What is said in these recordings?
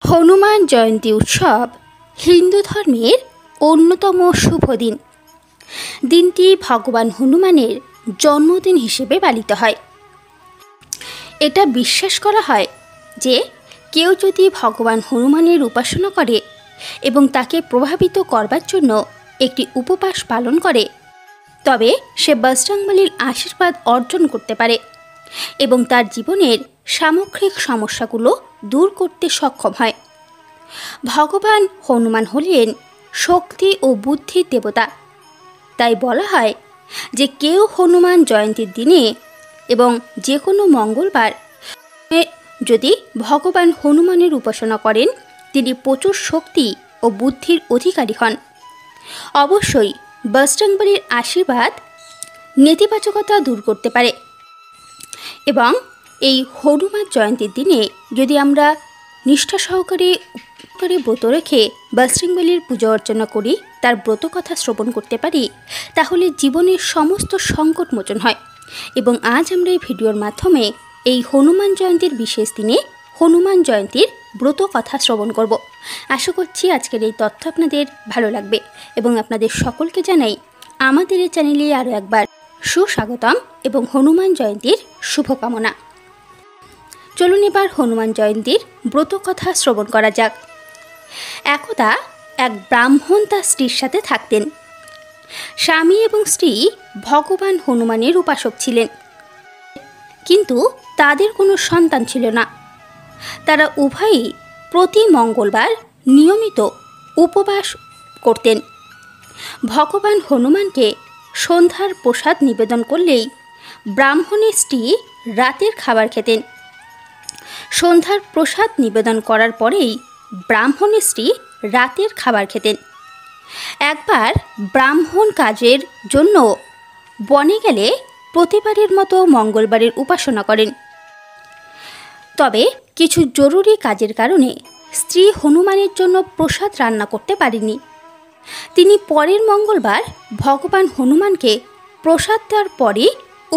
হনুমান জয়ন্তী উৎসব হিন্দু ধর্মের অন্যতম শুভ দিন। দিনটি ভগবান হনুমানের জন্মদিন হিসেবে পালিত হয়। এটা বিশ্বাস করা হয় যে কেউ যদি ভগবান হনুমানের উপাসনা করে এবং তাকে প্রভাবিত করবার জন্য একটি উপবাস পালন করে, তবে সে বজরংবলীর আশীর্বাদ অর্জন করতে পারে এবং তার জীবনের সামগ্রিক সমস্যাগুলো দূর করতে সক্ষম হয়। ভগবান হনুমান হলেন শক্তি ও বুদ্ধির দেবতা। তাই বলা হয় যে কেউ হনুমান জয়ন্তীর দিনে এবং যে কোনো মঙ্গলবার যদি ভগবান হনুমানের উপাসনা করেন, তিনি প্রচুর শক্তি ও বুদ্ধির অধিকারী হন। অবশ্যই বজরংবলীর আশীর্বাদ নেতিবাচকতা দূর করতে পারে এবং এই হনুমান জয়ন্তীর দিনে যদি আমরা নিষ্ঠা সহকারে ব্রত রেখে বজরংবলীর পূজা অর্চনা করি, তার ব্রত কথা শ্রবণ করতে পারি, তাহলে জীবনের সমস্ত সংকট মোচন হয়। এবং আজ আমরা এই ভিডিওর মাধ্যমে এই হনুমান জয়ন্তীর বিশেষ দিনে হনুমান জয়ন্তীর ব্রত কথা শ্রবণ করব। আশা করছি আজকের এই তথ্য আপনাদের ভালো লাগবে এবং আপনাদের সকলকে জানাই আমাদের এই চ্যানেলে আরও একবার সুস্বাগতম এবং হনুমান জয়ন্তীর শুভকামনা। চলুন এবার হনুমান জয়ন্তীর ব্রত কথা শ্রবণ করা যাক। একদা এক ব্রাহ্মণ তার স্ত্রীর সাথে থাকতেন। স্বামী এবং স্ত্রী ভগবান হনুমানের উপাসক ছিলেন, কিন্তু তাদের কোনো সন্তান ছিল না। তারা উভয়ই প্রতি মঙ্গলবার নিয়মিত উপবাস করতেন। ভগবান হনুমানকে সন্ধ্যার প্রসাদ নিবেদন করলেই ব্রাহ্মণের স্ত্রী রাতের খাবার খেতেন। সন্ধ্যার প্রসাদ নিবেদন করার পরেই ব্রাহ্মণের স্ত্রী রাতের খাবার খেতেন। একবার ব্রাহ্মণ কাজের জন্য বনে গেলে প্রতিবারের মতো মঙ্গলবারের উপাসনা করেন। তবে কিছু জরুরি কাজের কারণে স্ত্রী হনুমানের জন্য প্রসাদ রান্না করতে পারেননি। তিনি পরের মঙ্গলবার ভগবান হনুমানকে প্রসাদ দেওয়ার পরে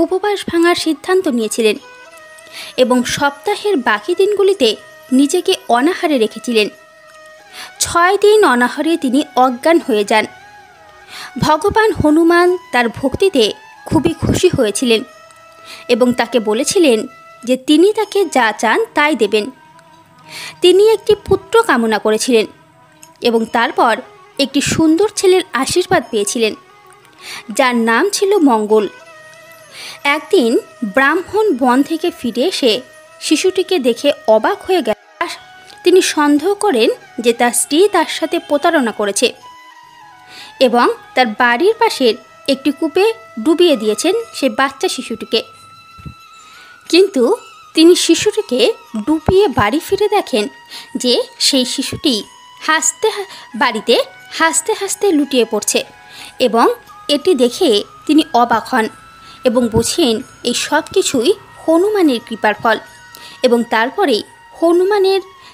উপবাস ভাঙার সিদ্ধান্ত নিয়েছিলেন এবং সপ্তাহের বাকি দিনগুলিতে নিজেকে অনাহারে রেখেছিলেন। 6 দিন অনাহারে তিনি অজ্ঞান হয়ে যান। ভগবান হনুমান তার ভক্তিতে খুবই খুশি হয়েছিলেন এবং তাকে বলেছিলেন যে তিনি তাকে যা চান তাই দেবেন। তিনি একটি পুত্র কামনা করেছিলেন এবং তারপর একটি সুন্দর ছেলের আশীর্বাদ পেয়েছিলেন, যার নাম ছিল মঙ্গল। একদিন ব্রাহ্মণ বন থেকে ফিরে এসে শিশুটিকে দেখে অবাক হয়ে গেল। তিনি সন্দেহ করেন যে তার স্ত্রী তার সাথে প্রতারণা করেছে এবং তার বাড়ির পাশের একটি কূপে ডুবিয়ে দিয়েছেন সেই বাচ্চা শিশুটিকে। কিন্তু তিনি শিশুটিকে ডুবিয়ে বাড়ি ফিরে দেখেন যে সেই শিশুটি বাড়িতে হাসতে হাসতে লুটিয়ে পড়ছে এবং এটি দেখে তিনি অবাক হন এবং বুঝেন এই সব কিছুই হনুমানের কৃপার ফল। এবং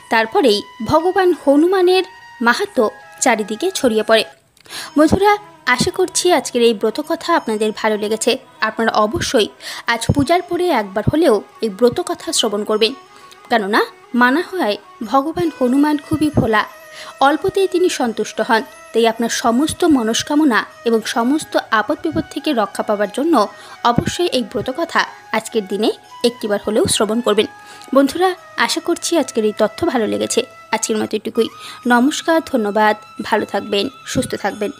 তারপরেই ভগবান হনুমানের মাহাত্ম্য চারিদিকে ছড়িয়ে পড়ে। বন্ধুরা, আশা করছি আজকের এই ব্রত কথা আপনাদের ভালো লেগেছে। আপনারা অবশ্যই আজ পূজার পরে একবার হলেও এই ব্রত কথা শ্রবণ করবেন, কেননা মানা হয় ভগবান হনুমান খুবই ভোলা, অল্পতেই তিনি সন্তুষ্ট হন। তাই আপনার সমস্ত মনস্কামনা এবং সমস্ত আপদ বিপদ থেকে রক্ষা পাওয়ার জন্য অবশ্যই এই ব্রত কথা আজকের দিনে একটিবার হলেও শ্রবণ করবেন। বন্ধুরা, আশা করছি আজকের এই তথ্য ভালো লেগেছে। আজকের মতো এটুকুই। নমস্কার, ধন্যবাদ, ভালো থাকবেন, সুস্থ থাকবেন।